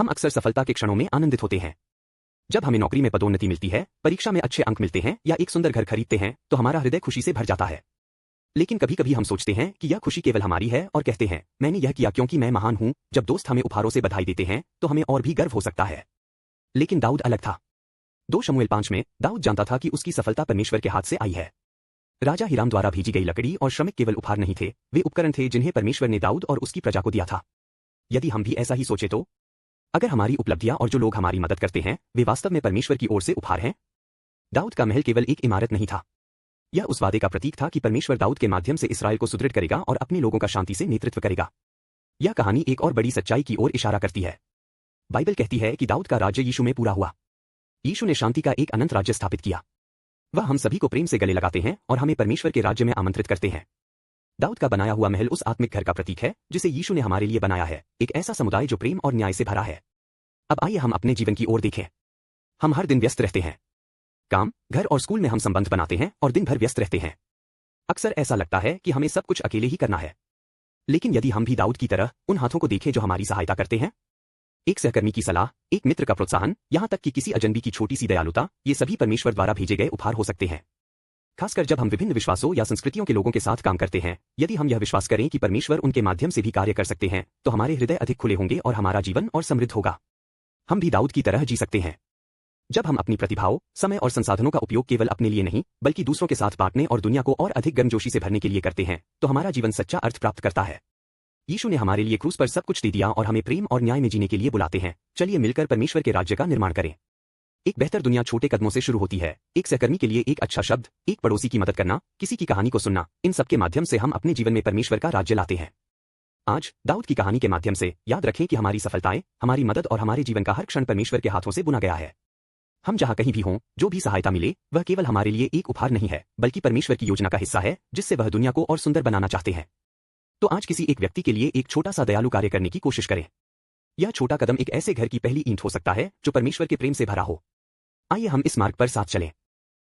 हम अक्सर सफलता के क्षणों में आनंदित होते हैं। जब हमें नौकरी में पदोन्नति मिलती है, परीक्षा में अच्छे अंक मिलते हैं या एक सुंदर घर खरीदते हैं तो हमारा हृदय खुशी से भर जाता है। लेकिन कभी कभी हम सोचते हैं कि यह खुशी केवल हमारी है और कहते हैं, मैंने यह किया क्योंकि मैं महान हूं। जब दोस्त हमें उपहारों से बधाई देते हैं तो हमें और भी गर्व हो सकता है। लेकिन दाऊद अलग था। 2 शमूएल 5 में दाऊद जानता था कि उसकी सफलता परमेश्वर के हाथ से आई है। राजा हिराम द्वारा भेजी गई लकड़ी और श्रमिक केवल उपहार नहीं थे, वे उपकरण थे जिन्हें परमेश्वर ने दाऊद और उसकी प्रजा को दिया था। यदि हम भी ऐसा ही सोचे तो अगर हमारी उपलब्धियां और जो लोग हमारी मदद करते हैं वे वास्तव में परमेश्वर की ओर से उपहार हैं। दाऊद का महल केवल एक इमारत नहीं था, यह उस वादे का प्रतीक था कि परमेश्वर दाऊद के माध्यम से इसराइल को सुदृढ़ करेगा और अपने लोगों का शांति से नेतृत्व करेगा। यह कहानी एक और बड़ी सच्चाई की ओर इशारा करती है। बाइबल कहती है कि दाऊद का राज्य यीशु में पूरा हुआ। यीशु ने शांति का एक अनंत राज्य स्थापित किया। वह हम सभी को प्रेम से गले लगाते हैं और हमें परमेश्वर के राज्य में आमंत्रित करते हैं। दाऊद का बनाया हुआ महल उस आत्मिक घर का प्रतीक है जिसे यीशु ने हमारे लिए बनाया है, एक ऐसा समुदाय जो प्रेम और न्याय से भरा है। अब आइए हम अपने जीवन की ओर देखें। हम हर दिन व्यस्त रहते हैं। काम, घर और स्कूल में हम संबंध बनाते हैं और दिन भर व्यस्त रहते हैं। अक्सर ऐसा लगता है कि हमें सब कुछ अकेले ही करना है। लेकिन यदि हम भी दाऊद की तरह उन हाथों को देखें जो हमारी सहायता करते हैं, एक सहकर्मी की सलाह, एक मित्र का प्रोत्साहन, यहां तक कि किसी अजनबी की छोटी सी दयालुता, ये सभी परमेश्वर द्वारा भेजे गए उपहार हो सकते हैं। खासकर जब हम विभिन्न विश्वासों या संस्कृतियों के लोगों के साथ काम करते हैं, यदि हम यह विश्वास करें कि परमेश्वर उनके माध्यम से भी कार्य कर सकते हैं तो हमारे हृदय अधिक खुले होंगे और हमारा जीवन और समृद्ध होगा। हम भी दाऊद की तरह जी सकते हैं। जब हम अपनी प्रतिभाओं, समय और संसाधनों का उपयोग केवल अपने लिए नहीं बल्कि दूसरों के साथ बांटने और दुनिया को और अधिक गर्मजोशी से भरने के लिए करते हैं तो हमारा जीवन सच्चा अर्थ प्राप्त करता है। यीशु ने हमारे लिए क्रूस पर सब कुछ दे दिया और हमें प्रेम और न्याय में जीने के लिए बुलाते हैं। चलिए मिलकर परमेश्वर के राज्य का निर्माण करें। एक बेहतर दुनिया छोटे कदमों से शुरू होती है। एक सहकर्मी के लिए एक अच्छा शब्द, एक पड़ोसी की मदद करना, किसी की कहानी को सुनना, इन सब के माध्यम से हम अपने जीवन में परमेश्वर का राज्य लाते हैं। आज दाऊद की कहानी के माध्यम से याद रखें कि हमारी सफलताएं, हमारी मदद और हमारे जीवन का हर क्षण परमेश्वर के हाथों से बुना गया है। हम जहां कहीं भी हों, जो भी सहायता मिले, वह केवल हमारे लिए एक उपहार नहीं है बल्कि परमेश्वर की योजना का हिस्सा है जिससे वह दुनिया को और सुंदर बनाना चाहते हैं। तो आज किसी एक व्यक्ति के लिए एक छोटा सा दयालु कार्य करने की कोशिश करें। यह छोटा कदम एक ऐसे घर की पहली ईंट हो सकता है जो परमेश्वर के प्रेम से भरा हो। आइए हम इस मार्ग पर साथ चलें।